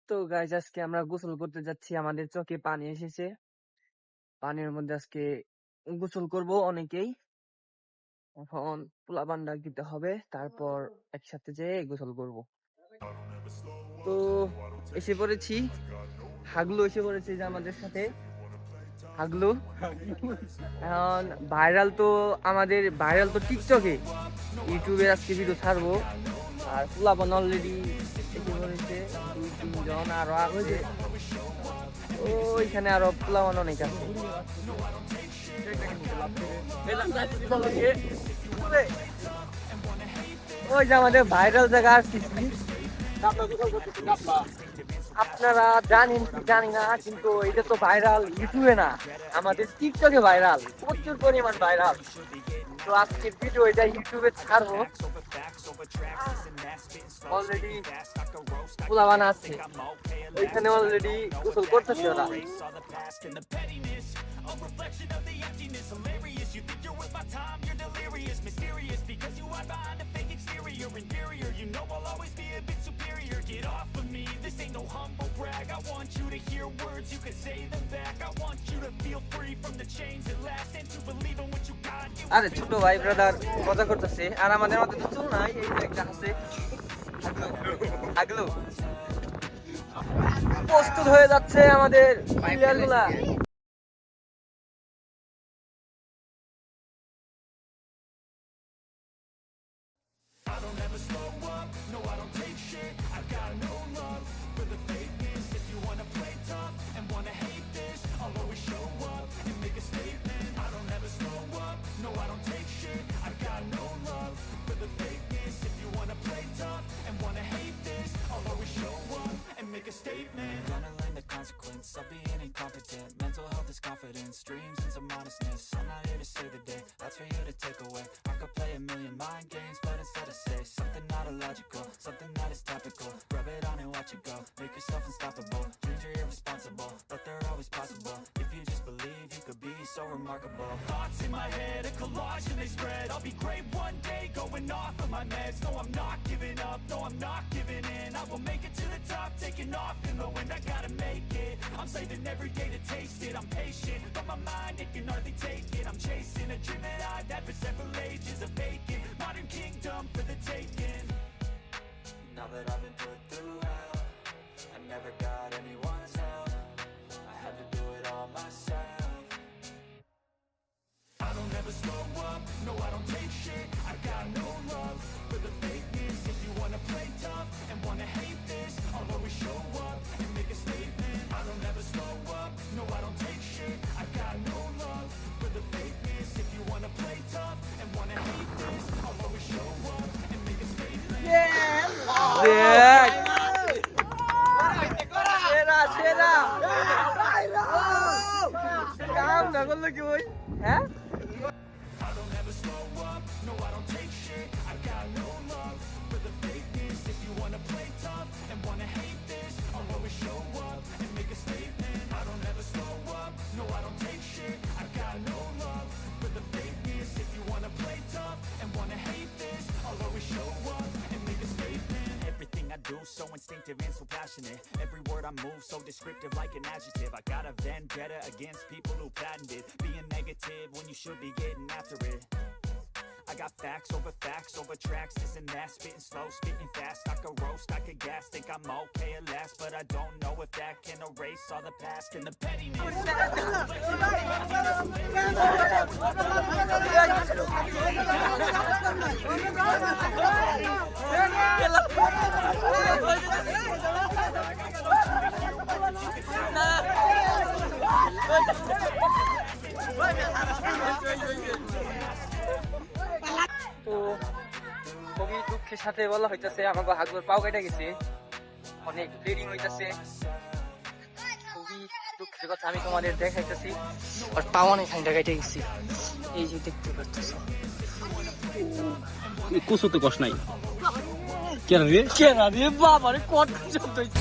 তো গাইস আজকে আমরা গোসল করতে যাচ্ছি, আমাদের চোখে পানি এসেছে। পানির মধ্যে আজকে গোসল করব অনেকেই। এখন পোলাপান ডাক দিতে হবে, তারপর একসাথে যেয়ে গোসল করব। তো এসে পড়েছি, হাগলু এসে পড়েছে যে আমাদের সাথে। হাগলু এখন ভাইরাল তো টিকটকে, ইউটিউবে আজকে ভিডিও ছাড়বো। আর পোলাপান অলরেডি এসে পড়েছে, 2-3 জন আরো আছে। ওইখানে আরো পোলাপান অনেক আছে। ওই যে আমাদের ভাইরাল জায়গা আসছি, আপনারা জানি না, কিন্তু এটা তো ভাইরাল ইউটিউবে না, আমাদের টিকটকে ভাইরাল, প্রচুর পরিমাণ ভাইরাল। তো আজকের ভিডিও এটা ইউটিউবে ছাড়বো। অলরেডি পোলাপান আছে ওইখানে, অলরেডি গোসল করতেছে ওরা। A reflection of the emptiness, hilarious. You think you're worth my time, you're delirious. Mysterious, because you hide behind a fake exterior. Inferior, you know I'll always be a bit superior. Get off of me, this ain't no humble brag. I want you to hear words, you can say them back. I want you to feel free from the chains that last, and to believe in what you got. আরে ছোট ভাই brother মজা করতেছে, আর আমাদের মধ্যে তো চুল নাই, এই একটা আছে আগলো। প্রস্তুত হয়ে যাচ্ছে আমাদের প্লেয়ারগুলা। I don't ever slow up, no I don't take shit. I got no love for the fakeness. If you wanna play tough and wanna hate this, I'll always show up and make a statement. I don't ever slow up, no I don't take shit. I got no love for the fakeness. If you wanna play tough and wanna hate this, I'll always show up and make a statement. I'm gonna learn the consequence of being incompetent. Mental health is confidence, dreams and some honestness. I'm not here to save the day, that's for you to take away. I could play a million mind games, but instead I say something not illogical, something that is topical. Rub it on and watch it go, make yourself unstoppable. Dreams are irresponsible, but they're always possible. If you just believe, you could be so remarkable. Thoughts in my head, a collage and they spread. I'll be great one day, going off of my meds. No, I'm not giving up, no, I'm not giving in. I will make it to the top, taking off in the wind. I gotta make it, I'm saving every day to taste it. I'm patient, but my mind, it can hardly take it. I'm chasing a dream that I've had for several ages, a vacant modern kingdom for the taking. Now that I've been put through hell, I never got anyone's help. I had to do it all myself. I don't ever slow up, no I don't take shit. I got no love for the fakeness. If you wanna play tough and wanna hate this, I'll always show up and make a statement. I don't ever slow up, no I don't take shit. I got no love for the fakeness. If you wanna play tough and wanna hate this, I'll always show up and make a statement. কাম না করলে কি ওই হ্যাঁ? I don't ever slow up, no I don't take shit. I got no love for the fakeness. If you wanna play tough and wanna hate this, I'll always show up and make a statement. I don't ever slow up, no I don't take shit. I got no love for the fakeness. If you wanna play tough and wanna hate this, I'll always show up and make a statement. Everything I do so instinctive and so passionate. Every word I move so descriptive like an adjective. I got a vendetta against people who patented being negative when you should be getting after it. I got facts over tracks, this and that. Spitting slow, spitting fast. I could roast, I could gas. Think I'm okay at last, but I don't know if that can erase all the past and the pettiness. তো খুবই দুঃখের সাথে বলা হইতেছে, আমাকে হাগলোর পাও কেটে গেছে, অনেক ব্লিডিং হইতেছে। খুবই দুঃখের কথা, আমি তোমাদের দেখাইতেছি। আর পাও অনেক খানিকটা কেটে গেছি, এই যে দেখতে পাচ্ছি। কুসুতে কষ্ট নাই কেনা রে বাবা রে, কত শব্দ হইছে।